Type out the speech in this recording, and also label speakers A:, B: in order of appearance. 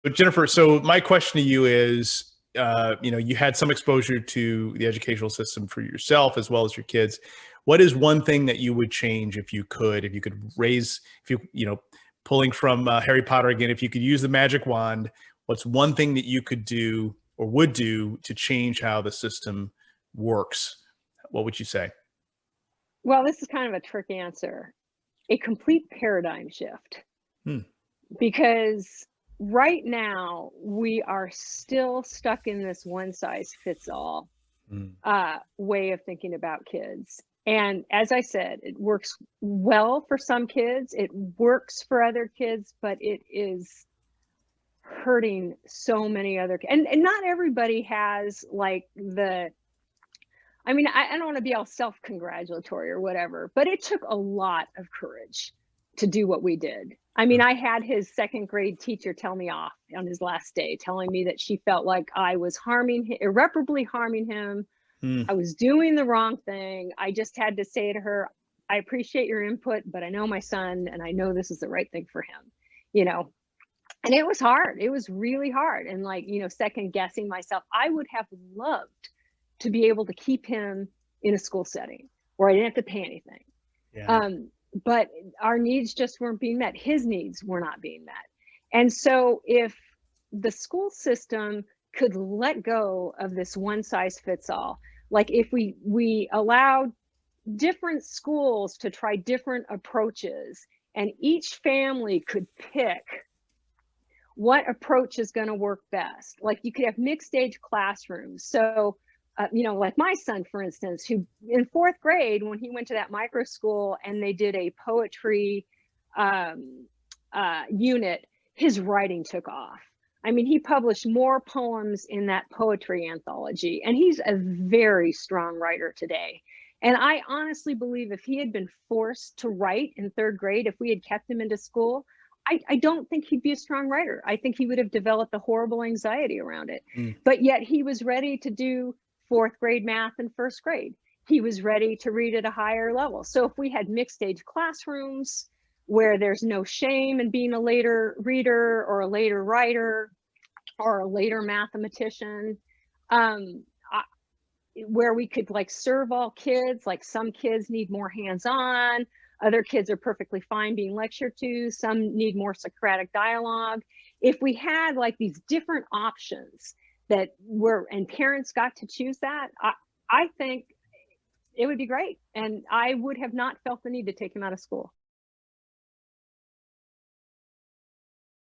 A: But Jennifer, so my question to you is, you had some exposure to the educational system for yourself as well as your kids. What is one thing that you would change if you could raise, pulling from Harry Potter again, if you could use the magic wand, what's one thing that you could do or would do to change how the system works? What would you say?
B: Well, this is kind of a trick answer. A complete paradigm shift.
A: Hmm.
B: Because right now we are still stuck in this one size fits all way of thinking about kids. And as I said, it works well for some kids, it works for other kids, but it is hurting so many other and not everybody has like the I don't want to be all self-congratulatory or whatever, but it took a lot of courage to do what we did. I had his second grade teacher tell me off on his last day, telling me that she felt like I was irreparably harming him. I was doing the wrong thing. I just had to say to her, I appreciate your input, but I know my son and I know this is the right thing for him, you know. And it was hard. It was really hard. And second guessing myself, I would have loved to be able to keep him in a school setting where I didn't have to pay anything.
A: Yeah.
B: But our needs just weren't being met. His needs were not being met. And so if the school system could let go of this one size fits all, like if we allowed different schools to try different approaches and each family could pick what approach is going to work best. Like you could have mixed age classrooms. So like my son, for instance, who in fourth grade, when he went to that micro school and they did a poetry unit, his writing took off. He published more poems in that poetry anthology, and he's a very strong writer today. And I honestly believe if he had been forced to write in third grade, if we had kept him into school, I don't think he'd be a strong writer. I think he would have developed a horrible anxiety around it. But yet he was ready to do fourth grade math in first grade. He was ready to read at a higher level. So if we had mixed age classrooms where there's no shame in being a later reader or a later writer or a later mathematician, where we could like serve all kids, like some kids need more hands-on, other kids are perfectly fine being lectured to, some need more Socratic dialogue. If we had like these different options that were, and parents got to choose that, I think it would be great. And I would have not felt the need to take him out of school.